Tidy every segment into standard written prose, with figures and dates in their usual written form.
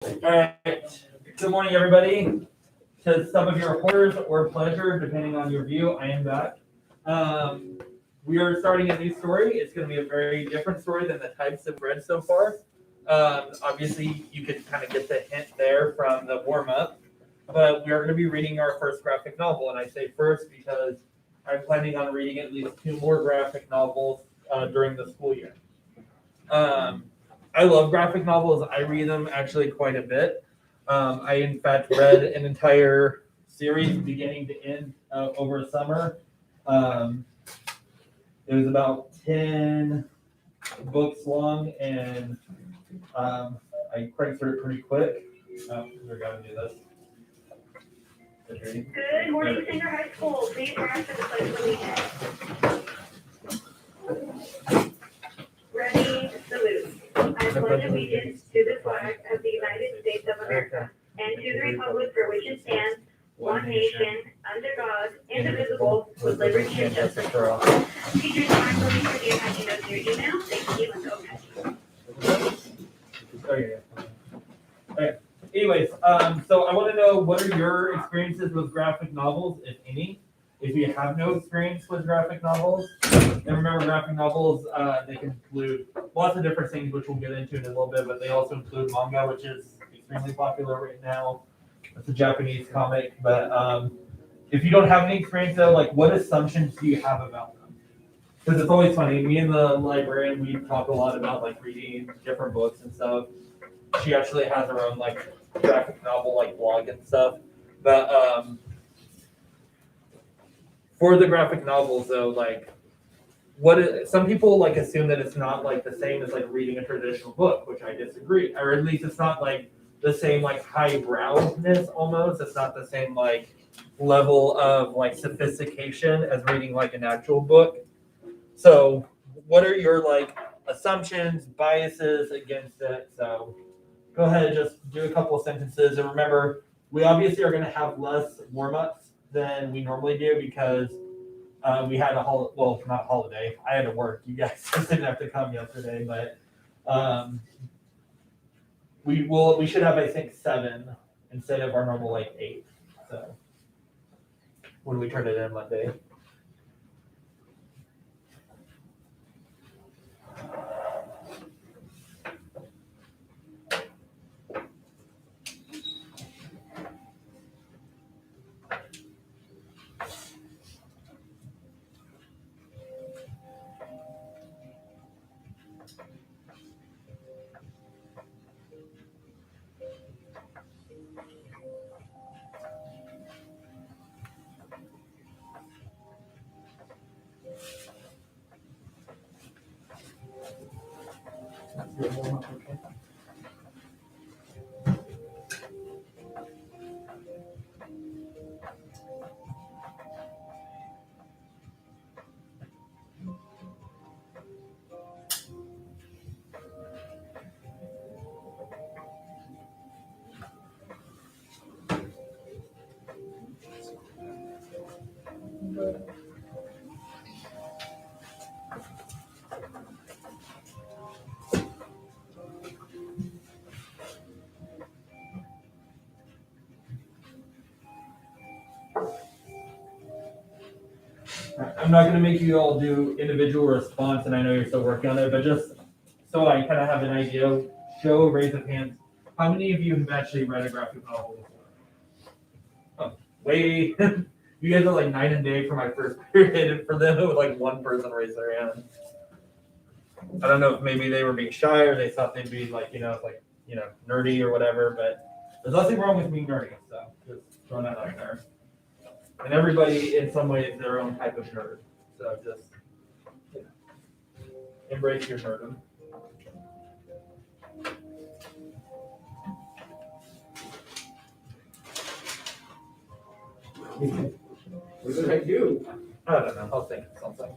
All right. Good morning, everybody. To some of your horrors or pleasure, depending on your view, I am back. We are starting a new story. It's going to be a very different story than the types that we've read so far. Obviously, you could kind of get the hint there from the warm-up, but we are going to be reading our first graphic novel. And I say first because I'm planning on reading at least 2 more graphic novels during the school year. I love graphic novels. I read them actually quite a bit. I, in fact, read an entire series beginning to end over a summer. It was about 10 books long, and I cranked through it pretty quick. We're going to do this. Good morning, Singer High School. Please rise for the Pledge of Allegiance. Ready, salute. I pledge allegiance to the flag of the United States of America and to the republic for which it stands, one nation, under God, indivisible, with liberty and justice for all. Teachers, time for me for you having those in your email. Thank you and go ahead. Okay. Anyways, so I want to know, what are your experiences with graphic novels, if any? If you have no experience with graphic novels, and remember, graphic novels, they can include lots of different things, which we'll get into in a little bit, but they also include manga, which is extremely popular right now. It's a Japanese comic, but if you don't have any experience though, like, what assumptions do you have about them? Because it's always funny. Me and the librarian, we talk a lot about like reading different books and stuff. She actually has her own like graphic novel like blog and stuff. But for the graphic novels though, like some people like assume that it's not like the same as like reading a traditional book, which I disagree. Or at least it's not like the same like highbrowness almost. It's not the same like level of like sophistication as reading like an actual book. So what are your like assumptions, biases against it? So go ahead and just do a couple of sentences. And remember, we obviously are going to have less warm-ups than we normally do because we had a not holiday. I had to work. You guys just didn't have to come yesterday, but we should have, I think, 7 instead of our normal like 8. So when we turn it in Monday. I'm not going to make you all do individual response, and I know you're still working on it, but just so I kind of have an idea, raise of hands. How many of you have actually read a graphic novel before? Oh, way. You guys are like night and day for my first period, and for them, it was like one person raised their hand. I don't know if maybe they were being shy or they thought they'd be like, nerdy or whatever, but there's nothing wrong with being nerdy, so just throwing that out there. And everybody, in some way, is their own type of nerd. So just embrace your nerdom. What did I do? I don't know. I'll think of something.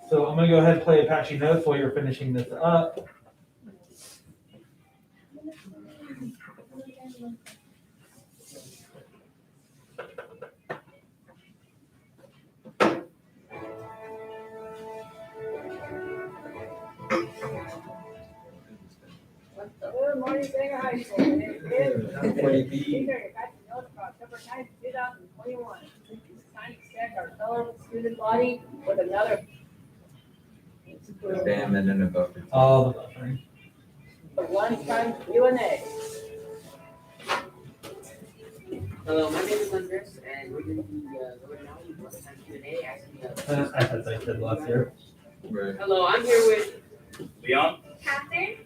So I'm gonna go ahead and play Apache Notes while you're finishing this up. Good morning, Sanger High School. My name is David. Speaker, your guys can note for October 9th, 2021. It's time to check our fellow student body with another Sandman and a buffer. All the buffering. lunchtime Q&A. Hello, my name is Andres, and we're going to be going now with lunchtime Q&A, asking As I said last year. Right. Hello, I'm here with Leon? Catherine?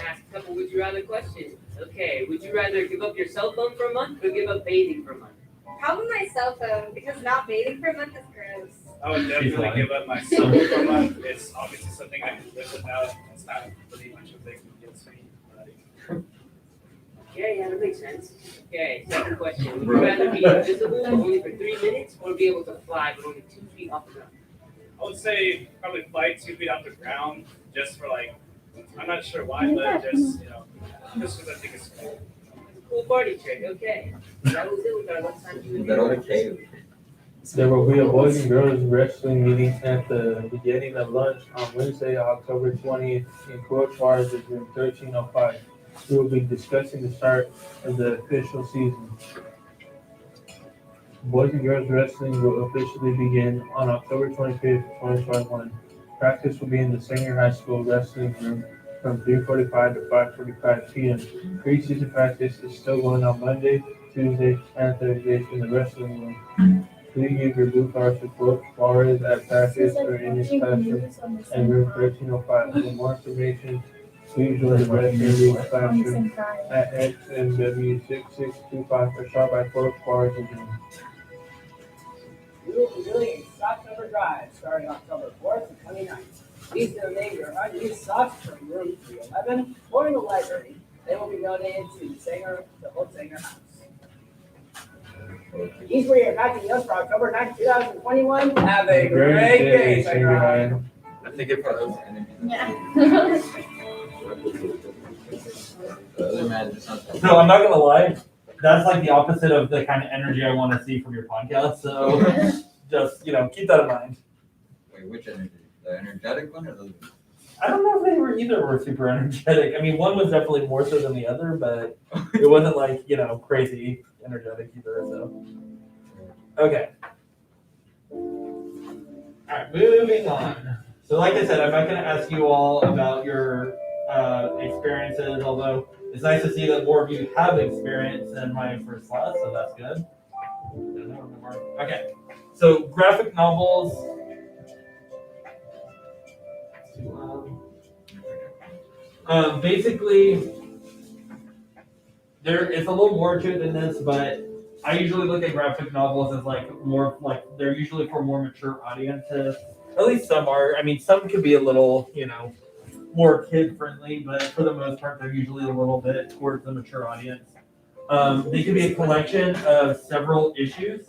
ask a couple would you rather questions. Okay, would you rather give up your cell phone for a month or give up bathing for a month? Probably my cell phone, because not bathing for a month is gross. I would definitely lying. give up my cell phone for a month. It's obviously something I can live without. It's not really much of a big deal to me. But Yeah, that makes sense. Okay, second question. Would you rather be invisible but only for 3 minutes or be able to fly but only 2 feet off the ground? I would say probably fly 2 feet off the ground just for like, I'm not sure why, but just, just because I think it's cool. Cool party trick, okay. That was it with our lunchtime Q&A. Is that on a cave? There will be a boys and girls wrestling meeting at the beginning of lunch on Wednesday, October 20th in Court Bars at room 1305. We will be discussing the start of the official season. Boys and girls wrestling will officially begin on October 25th, 2021. Practice will be in the Senior High School wrestling room from 3:45 to 5:45 p.m. Preseason practice is still going on Monday, Tuesday, and Thursdays in the wrestling room. Please give your blue cards to Coach Suarez at practice or in his classroom and room 1305. For more information, please join the wrestling league classroom at XMW 6625 or stop by Coach Suarez again. We will be doing a Socks Over Drive starting October 4th and 29th. Please donate your unused socks from room 311 or in the library. They will be donated to the Old Sanger House. These were your packing notes for October 9th, 2021. Have a great day, Sanger High. I think it probably was enemy. Yeah. The other man just sounds like. So I'm not gonna lie, that's like the opposite of the kind of energy I want to see from your podcast. So just keep that in mind. Wait, which energy? The energetic one or the? I don't know if either were super energetic. I mean, one was definitely more so than the other, but it wasn't like crazy energetic either. So okay. All right, moving on. So like I said, I'm not going to ask you all about your experiences, although it's nice to see that more of you have experience than my first class, so that's good. Okay, so graphic novels. Basically, it's a little more to it than this, but I usually look at graphic novels as they're usually for more mature audiences. At least some are. I mean, some could be a little, more kid friendly, but for the most part, they're usually a little bit towards the mature audience. They can be a collection of several issues.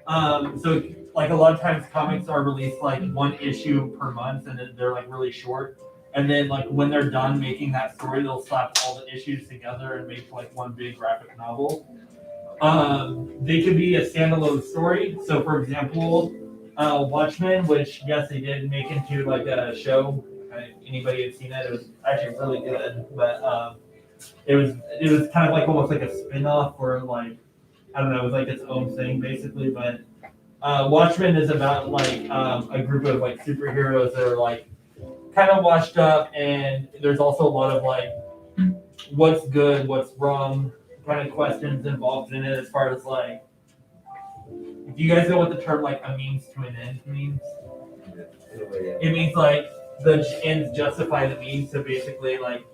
So like a lot of times comics are released like one issue per month and they're like really short. And then like when they're done making that story, they'll slap all the issues together and make like one big graphic novel. They could be a standalone story. So for example, Watchmen, which yes, they did make into like a show. Anybody had seen it? It was actually really good, but it was kind of like almost like a spin-off or like I don't know, it was like its own thing basically. But Watchmen is about like a group of like superheroes that are like kind of washed up, and there's also a lot of like what's good, what's wrong kind of questions involved in it as far as like, do you guys know what the term like a means to an end means? It means like the ends justify the means. So basically like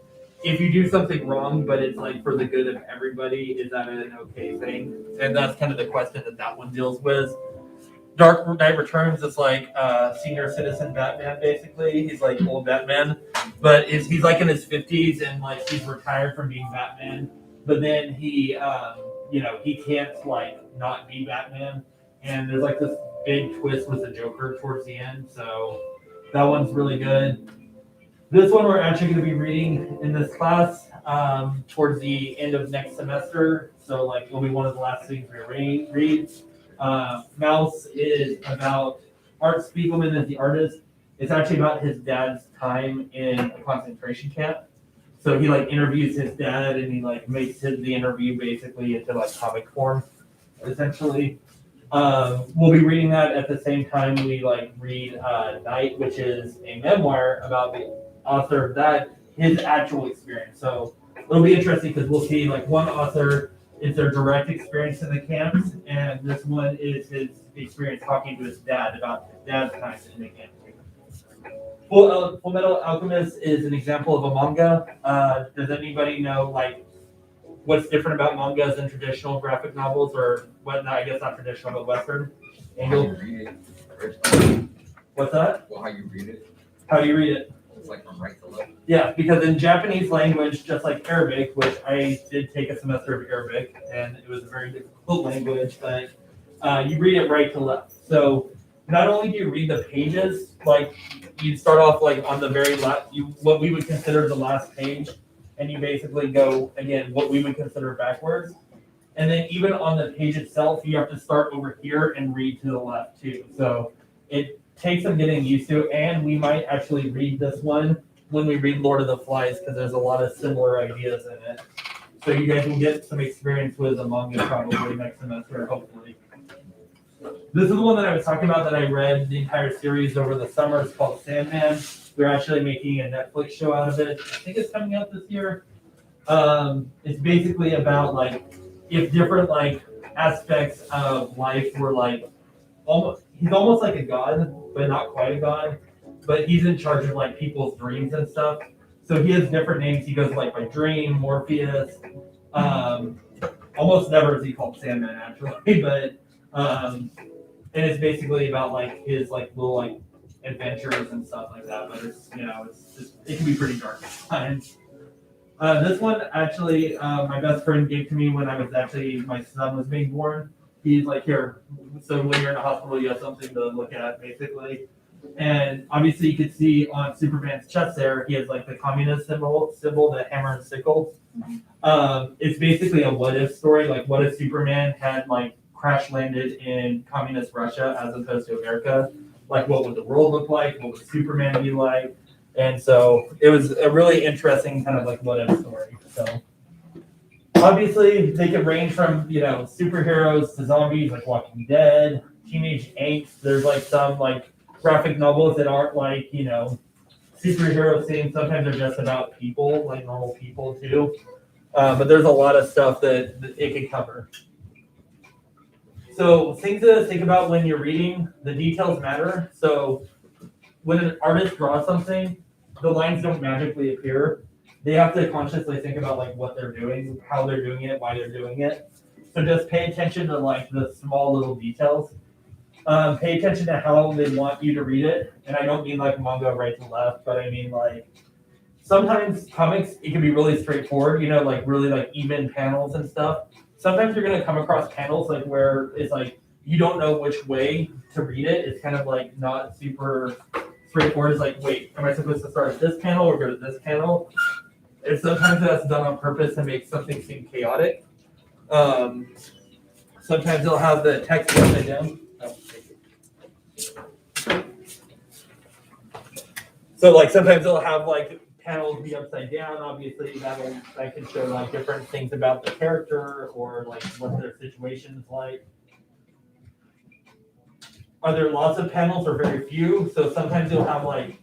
if you do something wrong but it's like for the good of everybody, is that an okay thing? And that's kind of the question that one deals with. Dark Knight Returns is like senior citizen Batman basically. He's like old Batman, but he's like in his 50s and like he's retired from being Batman. But then he he can't like not be Batman. And there's like this big twist with the Joker towards the end. So That one's really good. This one we're actually going to be reading in this class towards the end of next semester. So like it'll be one of the last things we read. Mouse is about Art Spiegelman as the artist. It's actually about his dad's time in a concentration camp. So he like interviews his dad and he like makes the interview basically into like comic form, essentially. We'll be reading that at the same time we like read Night, which is a memoir about the author of that, his actual experience. So it'll be interesting because we'll see like one author is their direct experience in the camps, and this one is his experience talking to his dad about his dad's time in the camp. Full Metal Alchemist is an example of a manga. Does anybody know like what's different about mangas and traditional graphic novels, or what? I guess not traditional, but Western. How you read it originally. What's that? Well, how you read it. How do you read it? It's like from right to left. Yeah, because in Japanese language, just like Arabic, which I did take a semester of Arabic, and it was a very difficult language, but you read it right to left. So not only do you read the pages, like you start off like on the very left, what we would consider the last page, and you basically go again what we would consider backwards. And then even on the page itself, you have to start over here and read to the left too. So it takes some getting used to, and we might actually read this one when we read Lord of the Flies because there's a lot of similar ideas in it. So you guys will get some experience with a manga probably next semester, hopefully. This is the one that I was talking about that I read the entire series over the summer. It's called Sandman. They're actually making a Netflix show out of it. I think it's coming out this year. It's basically about like if different like aspects of life were like he's almost like a god, but not quite a god. But he's in charge of like people's dreams and stuff. So he has different names. He goes like by Dream, Morpheus. Almost never is he called Sandman actually, but and it's basically about like his like little like adventures and stuff like that. But it's it can be pretty dark at times. This one actually my best friend gave to me when my son was being born. He's like, here, so when you're in a hospital, you have something to look at, basically. And obviously, you could see on Superman's chest there, he has like the communist symbol, the hammer and sickle. It's basically a what if story. Like, what if Superman had like crash landed in communist Russia as opposed to America? Like, what would the world look like? What would Superman be like? And so it was a really interesting kind of like what if story. So. Obviously, they can range from, superheroes to zombies like Walking Dead, teenage angst. There's like some like graphic novels that aren't like, superhero scenes. Sometimes they're just about people, like normal people too. But there's a lot of stuff that it can cover. So things to think about when you're reading, the details matter. So when an artist draws something, the lines don't magically appear. They have to consciously think about like what they're doing, how they're doing it, why they're doing it. So just pay attention to like the small little details. Pay attention to how they want you to read it. And I don't mean like manga right to left, but I mean like sometimes comics, it can be really straightforward, like really like even panels and stuff. Sometimes you're going to come across panels like where it's like you don't know which way to read it. It's kind of like not super straightforward. It's like, wait, am I supposed to start at this panel or go to this panel? And sometimes that's done on purpose to make something seem chaotic. Sometimes they'll have the text upside down. So like sometimes they'll have like panels be upside down. Obviously that can show like different things about the character or like what their situation is like. Are there lots of panels or very few? So sometimes you'll have like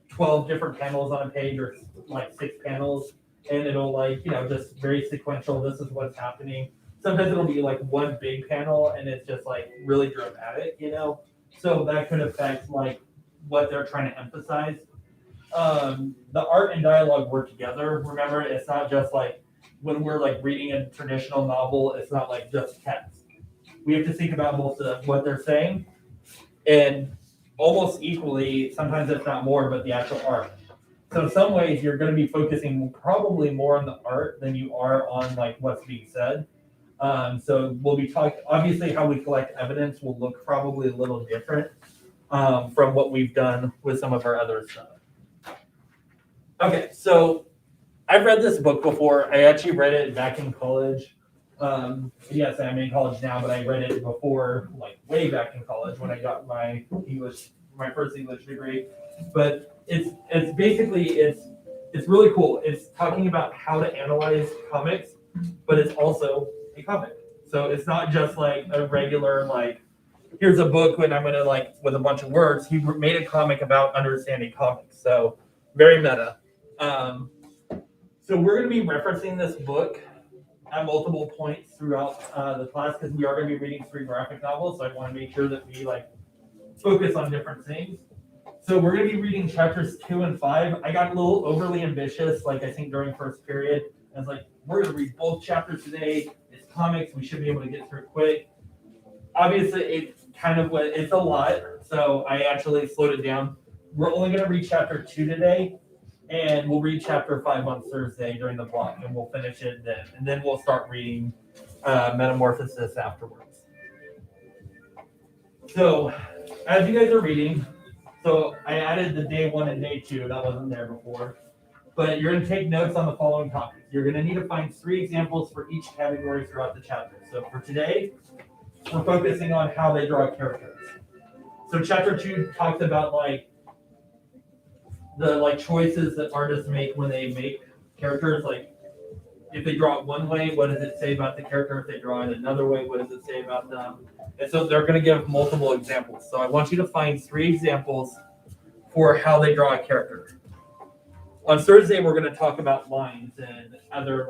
12 different panels on a page or like 6 panels, and it'll like, just very sequential. This is what's happening. Sometimes it'll be like one big panel and it's just like really dramatic, So that could affect like what they're trying to emphasize. The art and dialogue work together. Remember, it's not just like when we're like reading a traditional novel, it's not like just text. We have to think about both what they're saying and almost equally, sometimes if not more, but the actual art. So in some ways, you're going to be focusing probably more on the art than you are on like what's being said. So we'll be talking, obviously how we collect evidence will look probably a little different. from what we've done with some of our other stuff. Okay, so I've read this book before. I actually read it back in college. Yes, I'm in college now, but I read it before, like way back in college when I got my first English degree. But it's really cool. It's talking about how to analyze comics, but it's also a comic. So it's not just like a regular like, here's a book and I'm gonna like with a bunch of words. He made a comic about understanding comics. So very meta. So we're gonna be referencing this book at multiple points throughout the class because we are going to be reading 3 graphic novels. So I want to make sure that we like focus on different things. So we're going to be reading chapters 2 and 5. I got a little overly ambitious, like I think during first period. I was like, we're going to read both chapters today. It's comics. We should be able to get through it quick. Obviously, it's a lot. So I actually slowed it down. We're only going to read chapter 2 today. And we'll read chapter 5 on Thursday during the block, and we'll finish it then. And then we'll start reading Metamorphosis afterwards. So, as you guys are reading, so I added the day 1 and day 2. That wasn't there before. But you're going to take notes on the following topics. You're going to need to find 3 examples for each category throughout the chapter. So for today, we're focusing on how they draw characters. So chapter 2 talks about the choices that artists make when they make characters. Like if they draw it one way, what does it say about the character? If they draw it another way, what does it say about them? And so they're going to give multiple examples. So I want you to find 3 examples for how they draw a character. On Thursday, we're going to talk about lines and other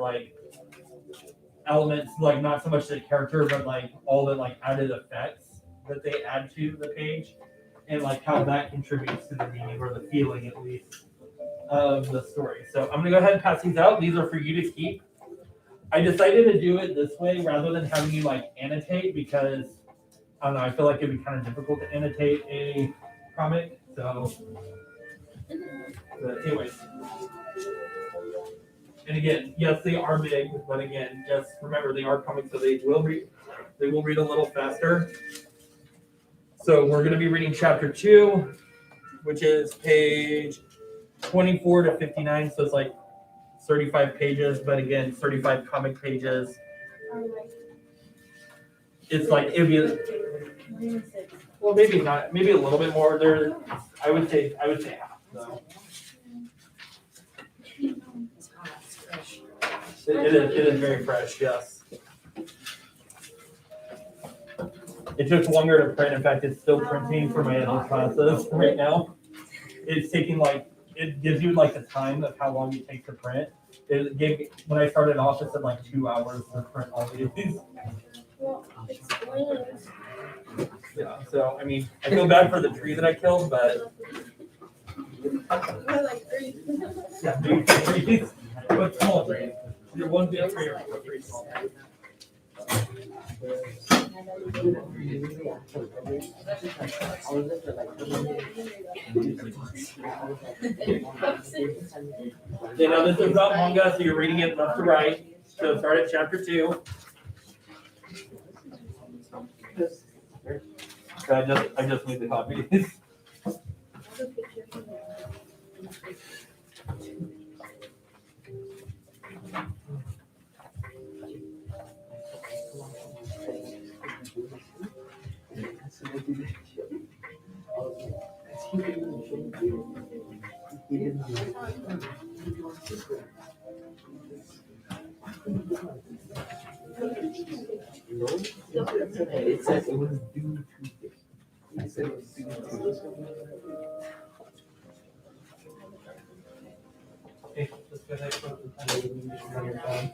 elements, not so much the character, but all the added effects that they add to the page. And how that contributes to the meaning or the feeling, at least, of the story. So I'm gonna go ahead and pass these out. These are for you to keep. I decided to do it this way rather than having you annotate because I don't know. I feel like it'd be kind of difficult to annotate a comic. So, but anyways. And again, yes, they are big, but again, just remember they are comics, so they will read a little faster. So we're going to be reading chapter 2, which is page 24 to 59. So it's 35 pages, but again, 35 comic pages. It's it'd be, well, maybe not, maybe a little bit more. There, I would say half. So. It is very fresh, yes. It took longer to print. In fact, it's still printing for my other classes right now. It's taking it gives you the time of how long it takes to print. When I started off, it said 2 hours to print all these. Well, explain. Yeah, so I mean, I feel bad for the tree that I killed, but We're like 3. yeah, big trees, but small trees. You're one big tree or 3 small trees. Okay, now this is about manga, so you're reading it left to right. So start at chapter 2. So I just need the copies. It says it was due to. It said it was due to. Okay, let's go ahead and run your phone.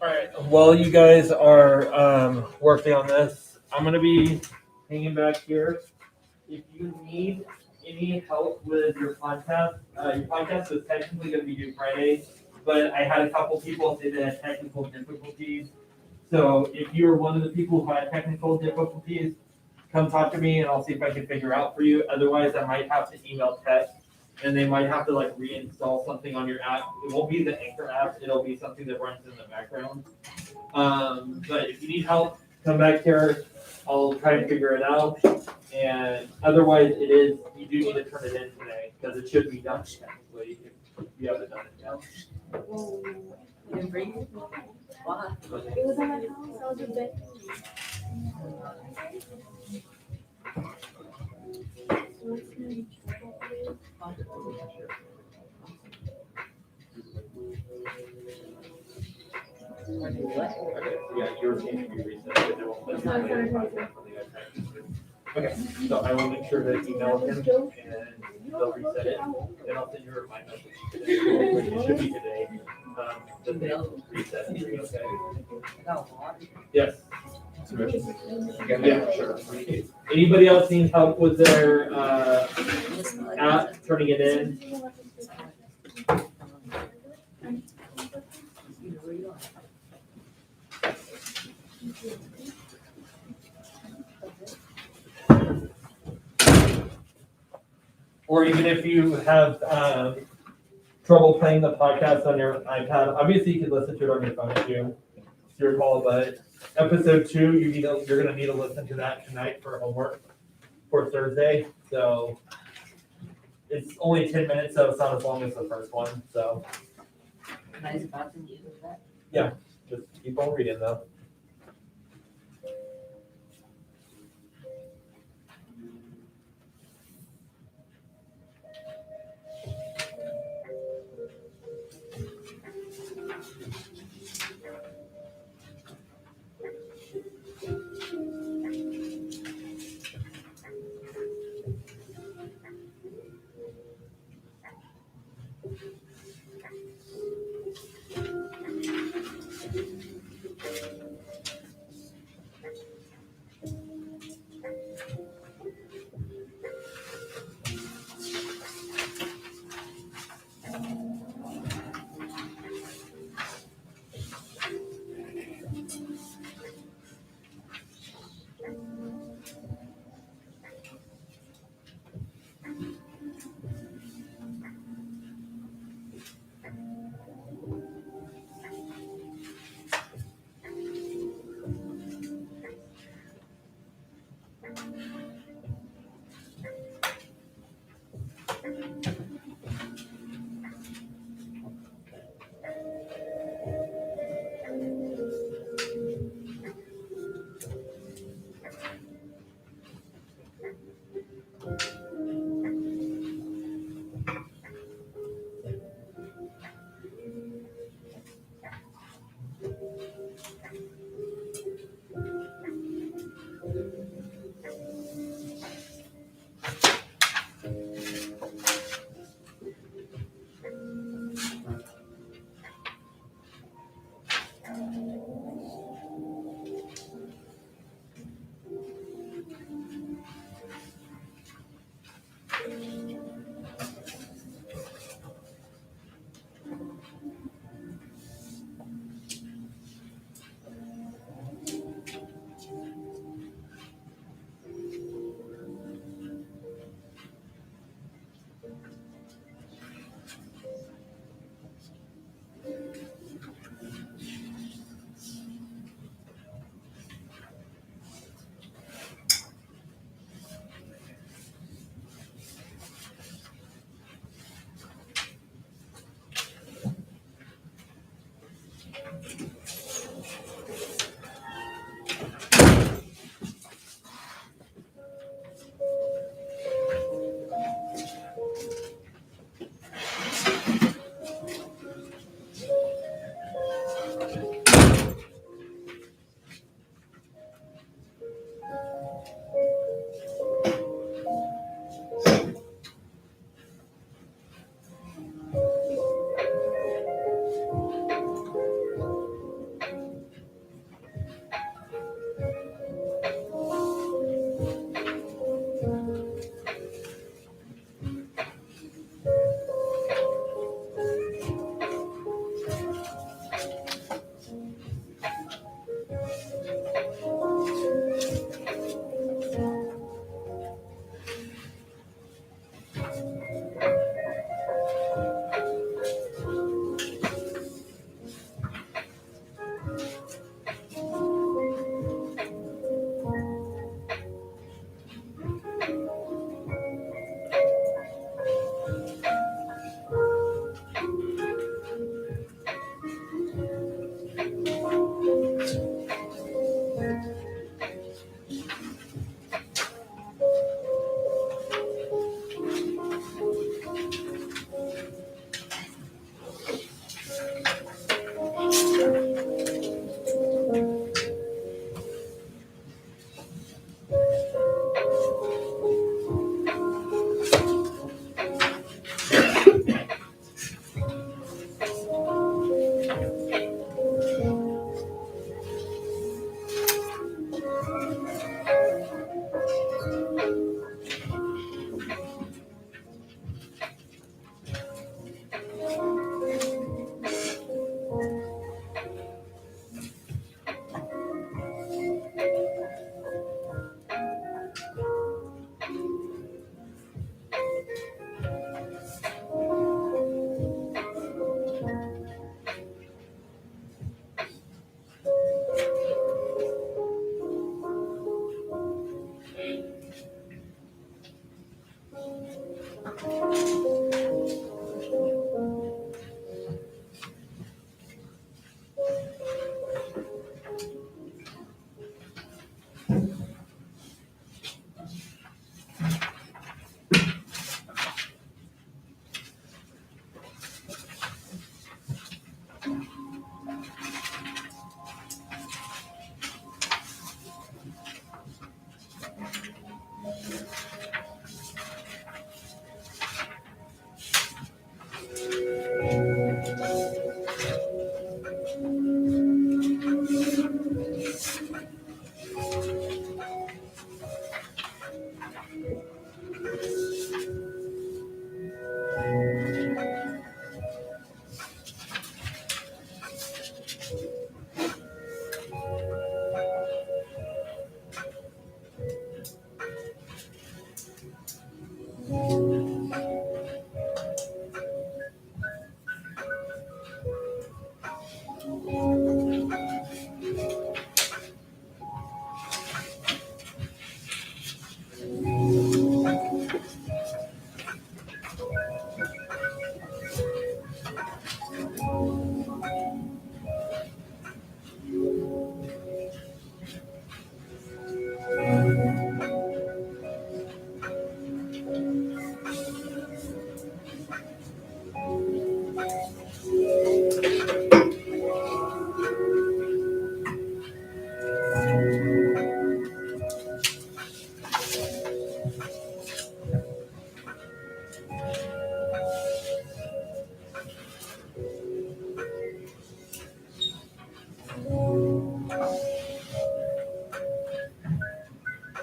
All right. While you guys are working on this, I'm gonna be hanging back here. If you need any help with your podcast is technically gonna be due Friday, but I had a couple people say they had technical difficulties. So if you're one of the people who had technical difficulties, come talk to me and I'll see if I can figure out for you. Otherwise, I might have to email tech and they might have to like reinstall something on your app. It won't be the Anchor app. It'll be something that runs in the background. But if you need help, come back here. I'll try and figure it out. And otherwise, you do need to turn it in today because it should be done technically if you haven't done it yet. You didn't bring it? Why? It was at my house. I was in bed. Okay, so yeah, yours needs to be reset. But it won't let you play the podcast on the iPad. Okay, so I will make sure to email him and they'll reset it. And I'll send you a reminder. It should be today. That they reset it. Okay. Yes. Yeah, sure. Anybody else need help with their app, turning it in? Or even if you have trouble playing the podcast on your iPad, obviously you can listen to it on your phone too. your call, but episode 2, you're gonna need to listen to that tonight for homework for Thursday. So it's only 10 minutes, so it's not as long as the first one. So Nice about the news of that. just keep on reading though.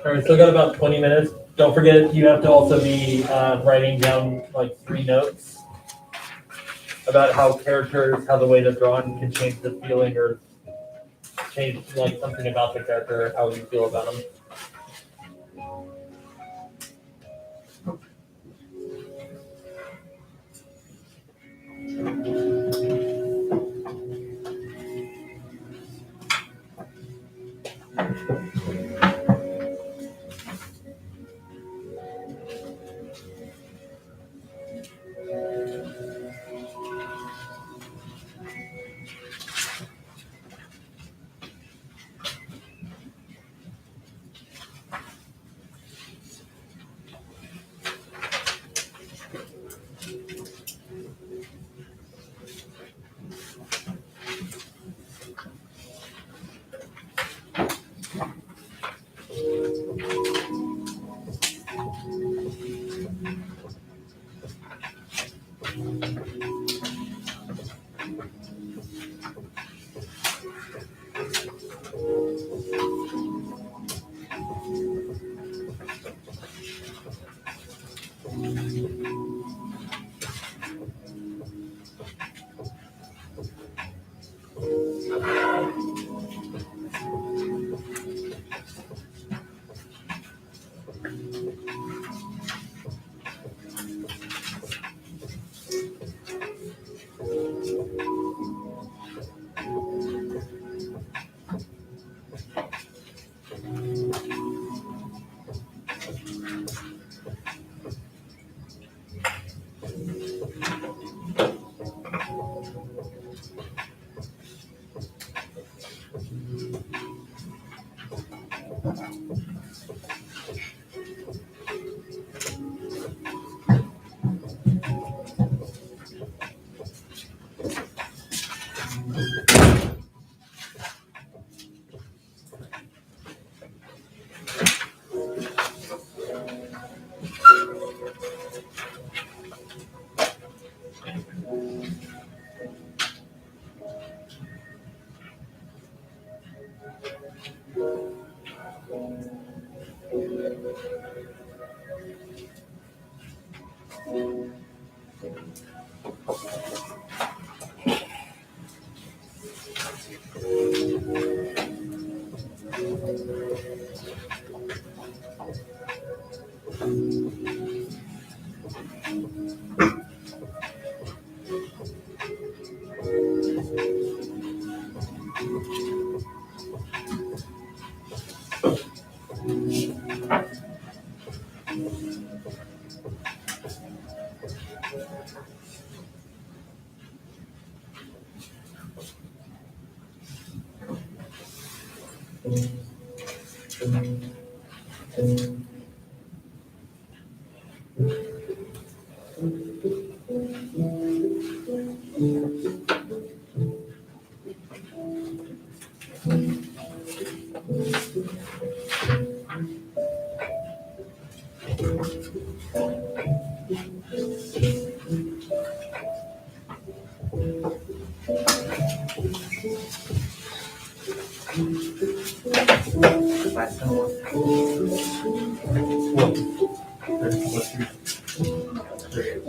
All right, still got about 20 minutes. Don't forget, you have to also be writing down like 3 notes about how characters, how the way they're drawn can change the feeling or change like something about the character, how you feel about them.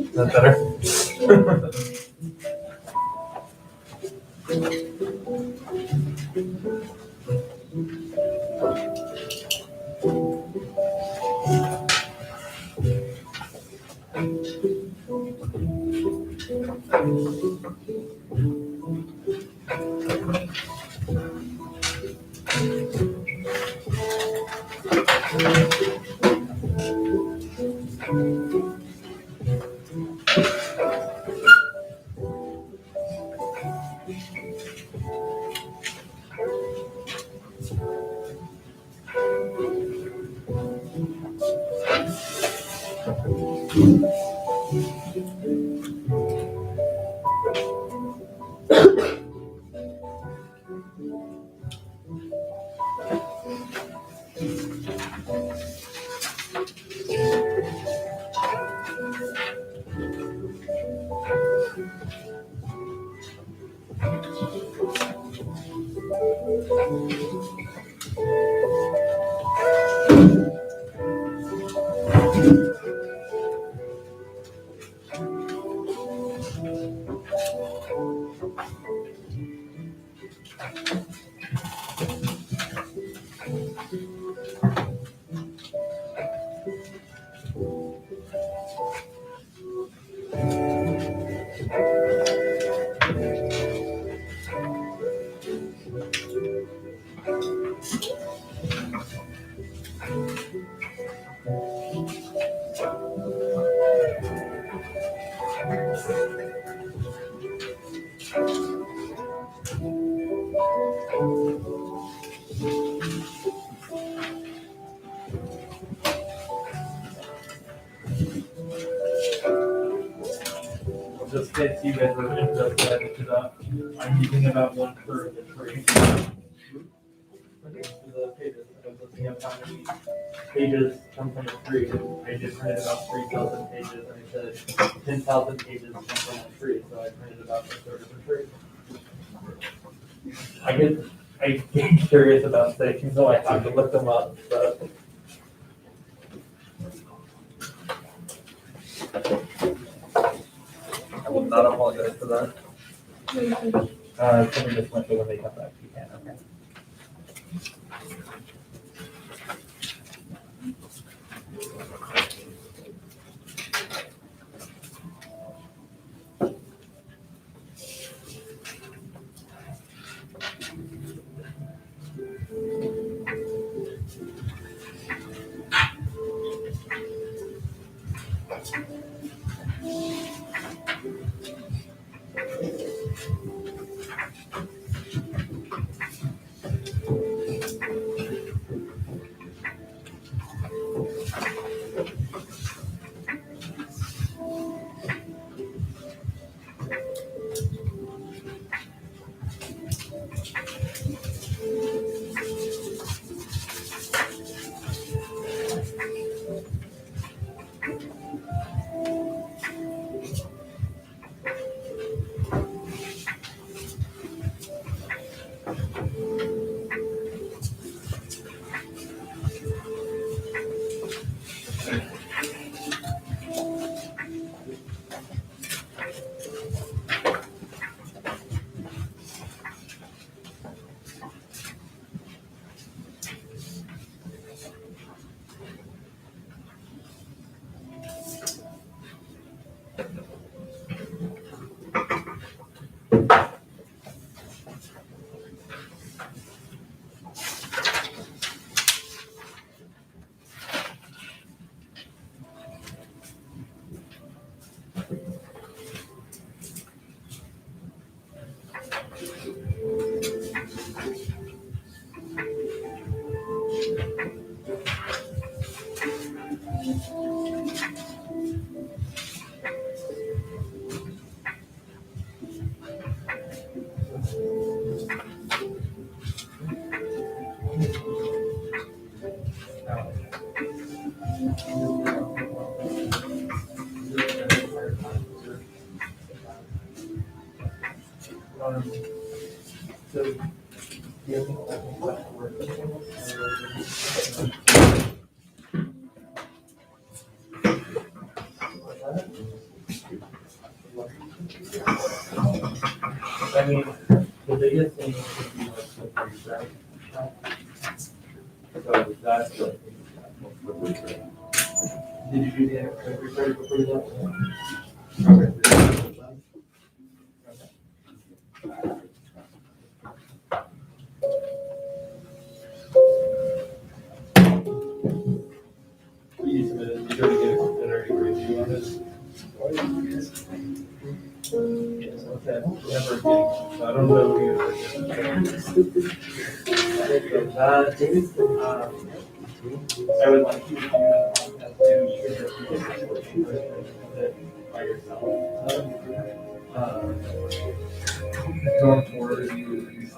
Is that better? Just in case you guys are interested, I'm using about 1/3 of the tree. The pages, I was looking at how many pages come from a tree. I just printed about 3,000 pages, and I said 10,000 pages come from a tree, so I printed about 1/3 of a tree. I get curious about things, so I have to look them up, but. I will not apologize for that. Somebody just went to when they come back, you can, okay. So, do you have any questions about the work? I mean, the biggest thing would be like the freeze, right? So that's the. Did you do the research before you left? Okay. You submitted, you already get a preliminary review on this? Yes, okay. Never again. So I don't know who you're. I would like you to do by yourself. Going forward, you would use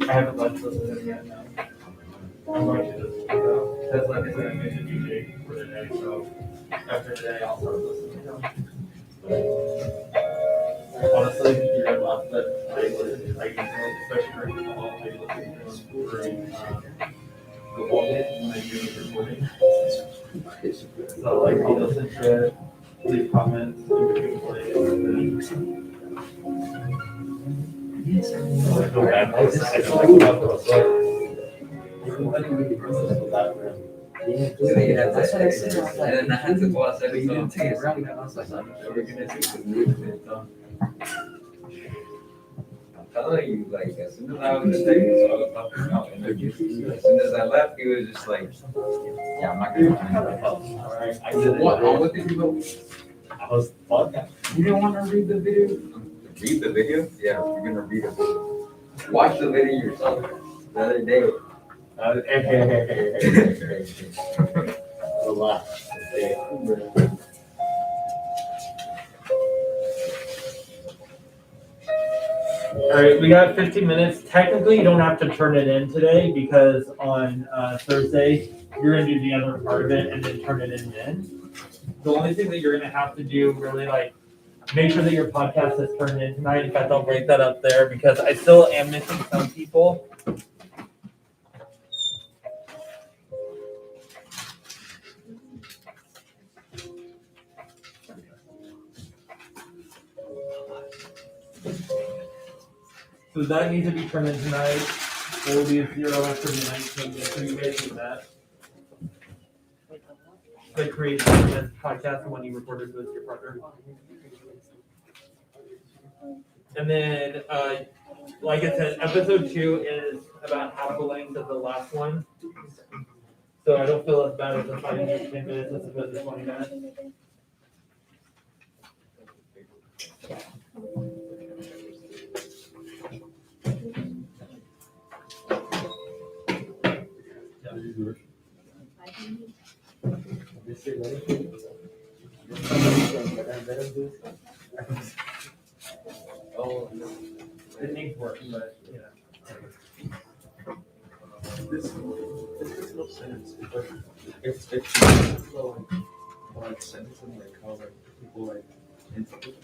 I haven't left this yet now. I'm going to just, because like I said, I made a new date for today, so after today, I'll start listening to them. Honestly, you're gonna laugh, but I usually, especially during the fall, I listen to them during, football game when I do the recording. So like I'll listen to it, leave comments, in between plays, and then I feel bad. I feel like about those. That's what I said. And then I had to go outside. But you didn't take it around that. I was like, we're gonna take the movement. I'm telling you, like, as soon as I was in Vegas, I was talking about interviews. As soon as I left, he was just like, yeah, I'm not gonna Alright, I did it. What did you go? I was fucked. You didn't want to read the video? Read the video? Yeah, you're gonna read it. Watch the video yourself the other day. Relax. Alright, we got 15 minutes. Technically, you don't have to turn it in today because on Thursday, you're gonna do the other part of it and then turn it in then. The only thing that you're gonna have to do really like, make sure that your podcast is turned in tonight. In fact, I'll break that up there because I still am missing some people. So that needs to be turned in tonight. There will be a 0 after the 19th, so you guys do that. The creation of this podcast, the one you recorded with your partner. And then, like I said, episode 2 is about half the length of the last one. So I don't feel as bad as if I didn't do 10 minutes as opposed to 20 minutes. Oh, it needs work, but you know. This makes no sense. It's like sense and like how like people like interpret.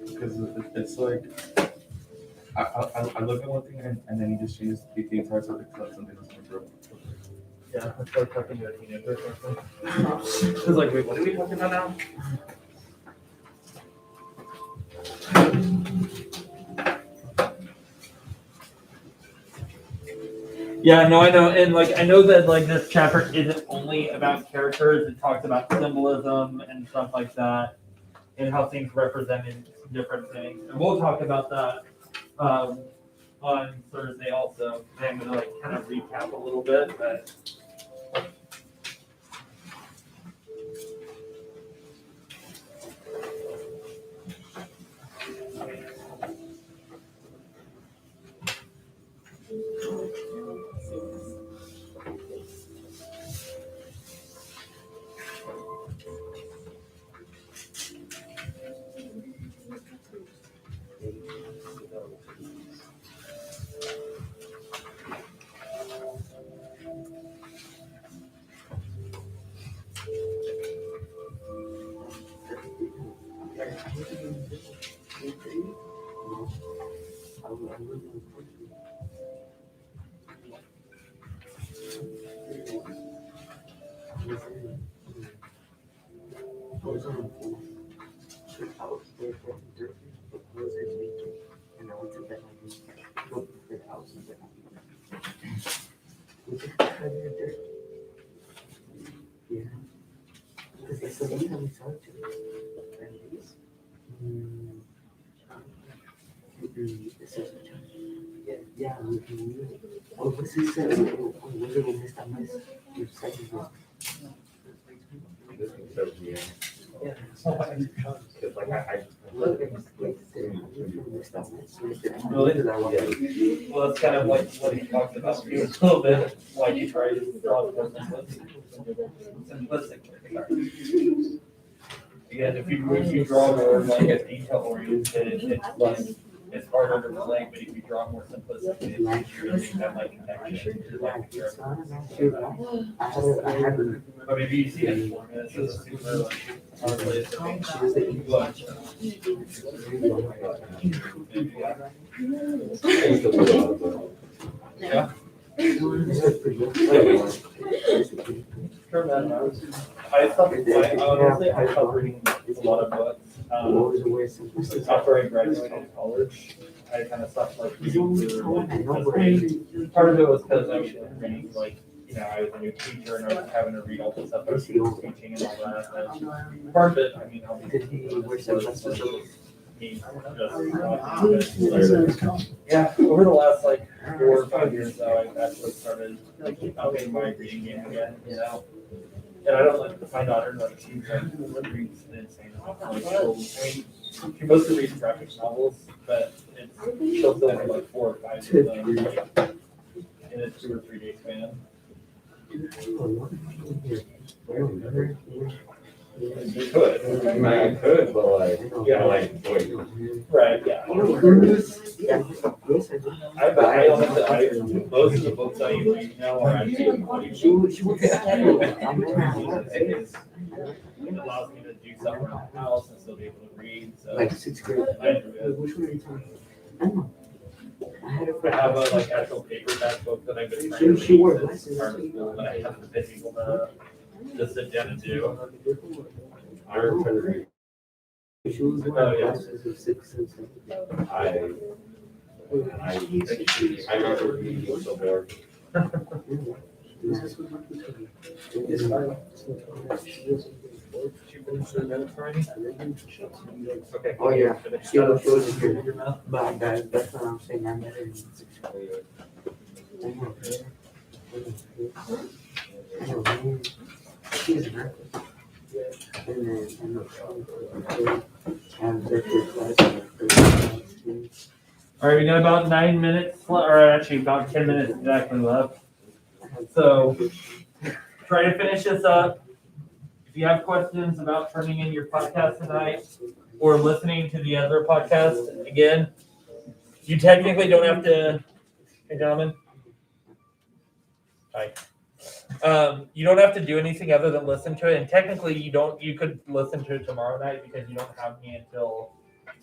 Because it's like I look at one thing and then he just changes the entire subject to something that's more broken. Yeah, it's like talking to a teenager or something. It's like, wait, what are we talking about now? Yeah, no, I know, and like I know that like this chapter isn't only about characters. It talks about symbolism and stuff like that, and how things represented different things. And we'll talk about that on Thursday also. I'm gonna like kind of recap a little bit, but. Well, that's kind of like what he talked about too, a little bit, why he tried to draw the simplistic. Again, if you draw more like a detail oriented, it's less, it's harder to relate, but if you draw more simplistic, it's easier to make that like connection to like your. But maybe you see it, it's just super like hard way to think. But, yeah. Turn that around. I stopped, honestly, I stopped reading a lot of books. After I graduated college, I kind of stopped like reading because part of it was because I was reading like, I was a new teacher and I was having to read all the stuff I was teaching and all that. And part of it, I mean, obviously, yeah, over the last like 4 or 5 years though, I've actually started upping my reading game again, And I don't like my daughter, like she's like reads an insane amount. Like, she mostly reads graphic novels, but she'll still have like 4 or 5 of them like, in a 2 or 3 day span. You could. I mean, I could, but like, wait. Right, yeah. I most of the books I read now are actually it allows me to do stuff around the house and still be able to read, so. Like 6th grade. Which one are you talking? I have a like actual paperback book that I've been trying to read since part of school, but I haven't been able to just sit down and do. I'm trying to read. I remember being so bored. Okay. Oh, yeah. Finish She that was up. here. But that's what I'm saying. I'm better in 6th grade. I know. She's nervous. And then All right, we got about 9 minutes, or actually about 10 minutes exactly left. So try to finish this up. If you have questions about turning in your podcast tonight or listening to the other podcast, again, you technically don't have to, hey gentlemen. Hi. You don't have to do anything other than listen to it. And technically you could listen to it tomorrow night because you don't have me until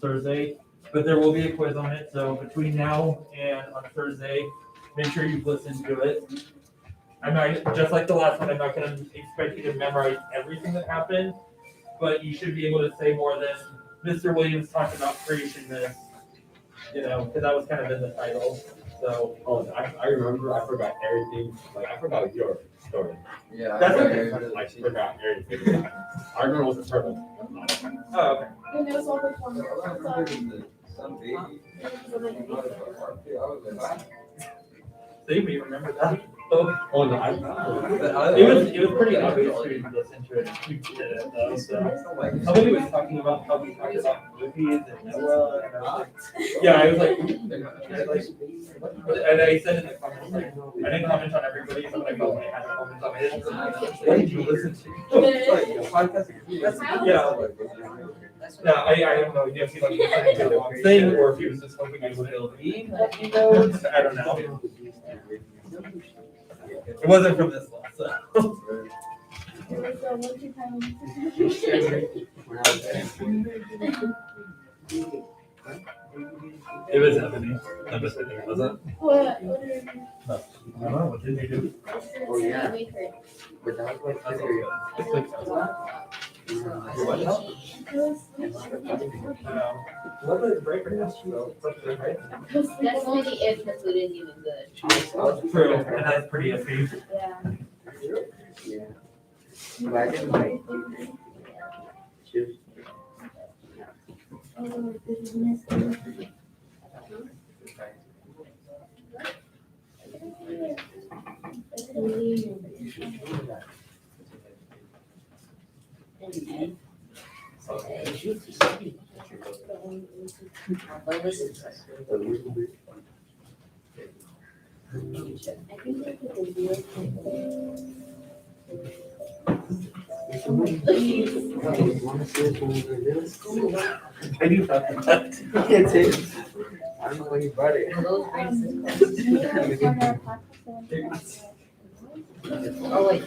Thursday. But there will be a quiz on it. So between now and on Thursday, make sure you've listened to it. I'm not, just like the last one, I'm not going to expect you to memorize everything that happened, but you should be able to say more than Mr. Williams talked about creation myths, because that was kind of in the title. So. Oh, I remember. I forgot everything. Like I forgot your story. Yeah, That's okay. okay. I forgot everything. I remember it was a turtle. Oh, okay. And it was all the fun. Some baby. So you remember that? Oh, Oh no, it was pretty obvious when you listen to it. You did it though. So somebody was talking about how we talked about movies and Noah. And I was like, yeah, I was like, and I said in the comments like, I didn't comment on everybody, but I felt like I had to comment on it. What did you listen to? Yeah. Yeah, I don't know if he like listened to the wrong thing or if he was just hoping I would leave. I don't know. It wasn't from this one, so. It was happening. Was it? What? I don't know. What did you do? Oh, yeah. But that was That's only if the food is even good. True, and that's pretty iffy. Yeah. But I didn't like choose. I do thought that. It's it. I don't know why you brought it. Oh, wait.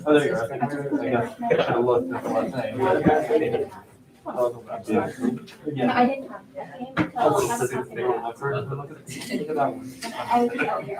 Oh, there you are. I looked at the last name. And I didn't have that game until 7 o'clock at night. I was just out here.